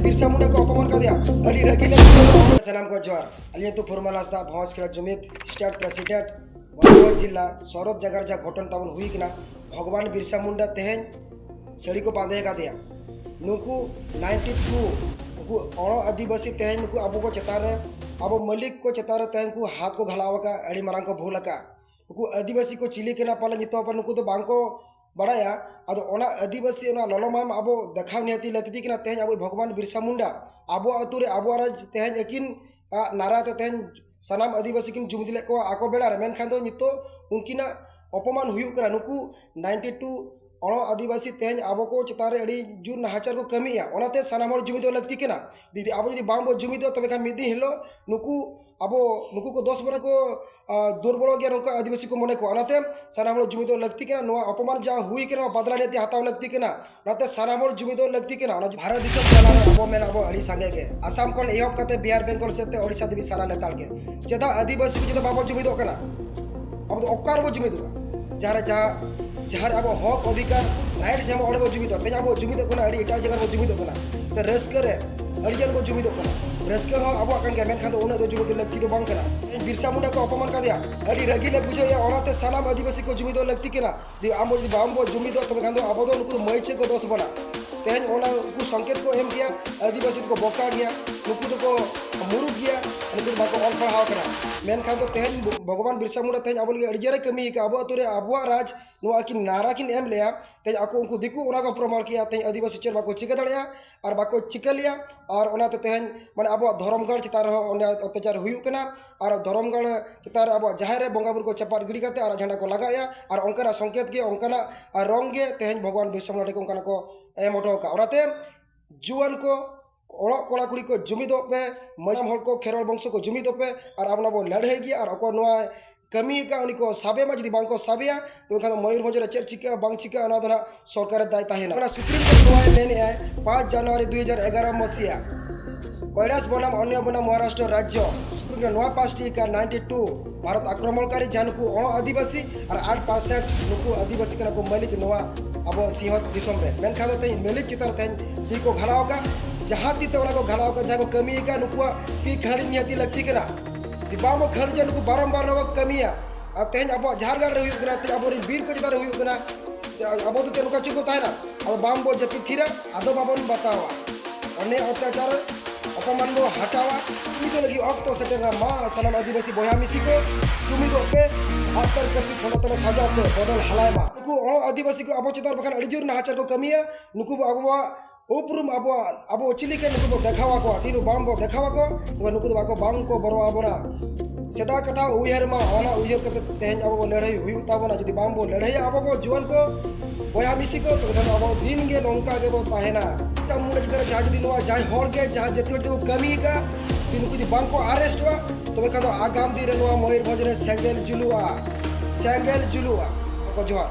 तेज बिरसा मुंडा को अपमान कर दिया अली रगी सलाम को जोहार अली तो फॉर्मल आस्ता भौज खेला जुमित स्टेट प्रेसिडेंट मयूरभंज जिला सौरत जगार जा घटन ताबन हुई किना भगवान बिरसा मुंडा तेहन सड़ी को बांधे का दिया नुकु 92 नुकु अण आदिवासी तेहन नुकु अब को चेतान अब मलिक को चेतान तेहन को हाथ को घलाव का अड़ी मारांग को भूल का नुकु आदिवासी को चिली के ना पाला नितो पर नुकु तो बांको बड़ाया अदो ओना आदिवासी ओना ललोमाम अब देखाव नियति लगती किना तेहन अब भगवान बिरसा मुंडा अब अतुरे अब राज तेहन एकिन नारा तेहन सनाम आदिवासी किन जुमदिले को आको बेड़ा मेनखान दो नितो उनकिना अपमान हुयु करा नुकु 92 अण आदिवासी तेहन अब को चेतान अड़ी जूर नाहाचार को कमिया ओनाते सनाम हर जुमिदो लगती केना दीदी अब जदि बांग बो जुमिदो तबे खान मिदी हिलो नुकु अब नुकु को 10 बना को दुर्बल गया नुका आदिवासी को मने को ओनाते सनाम हर जुमिदो लगती केना नुआ अपमान जा हुई केना बदला नेति हाताव लगती केना ओनाते सनाम हर जुमिदो लगती केना ओना भारत दिसम चला अब मेन अब अड़ी सांगे के आसाम कोन एहब काते बिहार बेंगल सेते ओडिशा देबी सारा लेताल के चेदा आदिवासी को चेदा बाबो जुमिदो केना अब तो ओकार बो जुमिदो जहार जहार अब हक अधिकार राइट से हम ओडे बो जुमिदो तेज अब जुमिदो कोना अड़ी एटा जगह बो जुमिदो कोना ते रस्के रे अड़ियन बो जुमिदो कोना रस्के हो अब अकन के मेन खान उना दो जुमिदो लगती तो बांग कना बिरसा मुंडा को अपमान का दिया अड़ी रगी ले बुझो या ओनाते सनाम आदिवासी को जुमिदो लगती केना दि आम जदि बाम बो जुमिदो तबे खान दो अब दो नुकु मैचे को दोष बना तेहन ओना को संकेत को एम किया आदिवासी को बोका गया नुकु को मुरुक गया नुकु बाको ऑल पढ़ाव करा मेन खान तो तेहन भगवान बिरसा मुंडा तेहन अब अड़िया रे कमी का अब अतुरे अबुआ राज नुआ किन नारा किन एम लेया तेज आको उनको दिकु ओना को प्रमाण किया तेज आदिवासी चेर बाको चिका दड़िया और बाको चिका लिया और ओनाते तेहन माने अब धर्मगढ़ चितार ओने अत्याचार हुयु कना और धर्मगढ़ चितार अब जाहेर रे बंगा बुर को चपार गिड़ी करते और झंडा को लगाया और ओंकना संकेत के ओंकना रंग गे तेहन भगवान बिरसा मुंडा को ओंकना को एम ओटो का ओनाते जुआन को ओड़क कोड़ा कुड़ी को जुमिदो पे मजम हल को खेरल वंश को जुमिदो पे और अब बो लड़े गया और अको नोआ कमी का उनी को साबे मा जदि बांको साबेया तो खान मयूरभंज रे चेर चिका बांग चिका ओना दना सरकार दाय ताहेना ओना सुप्रीम कोर्ट नोआ मेन है 5 जनवरी 2011 मसिया कैलाश बनाम अन्य बनाम महाराष्ट्र राज्य सुप्रीम कोर्ट नोआ पास्टी का 92 भारत आक्रमणकारी जानकु अण आदिवासी और 8% नुकु आदिवासी कना को मलिक नोआ अब सिंहत दिसम रे मेन खादो ते मलिक चितर ते दी को घलाव का जहाँ ती तो को घलाव का जहाँ को कमी का नुकुआ ती खाड़ी नियति लगती कना दिबामो खड़ जे नुकु बारंबार नको कमिया आ तेहन अब झारखंड रे हुयु कना ते अब वीर को जदा हुयु कना अब तो नुका चुप ताहेना अब बाम बो जपि थिरा आदो बाबन बतावा अने अत्याचार अपमान बो हटावा उनी लगी अक्तो सेटेरा मा सनाम आदिवासी बया मिसी को जुमिदो पे आसर कपि फलतले साजा पे बदल हलायमा नुकु अण आदिवासी को अब चितार बखान अड़िजुर नाहाचार को कमिया नुकु अगवा उपरुम अब चिली के नुकु देखावा को तीनु बाम बो देखावा को तबे नुकु बाको बांग को बरो आबोना सेदा कथा उयहर मा ओना उयहर कते तेहन अब लड़ाई हुयु ताबोना जदि बाम बो लड़ाई अब को जुआन को बया मिसी को तो अब दिन गे नोंका गे बो ताहेना सब मुंडे जितरे जहा जदि नोआ जाय हर गे जहा जति को कमी का तीनु कुदि बांग को अरेस्ट हुआ तबे खान आगाम दिन रे नोआ मयूरभंज रे सेंगेल जुलुआ को जोहार।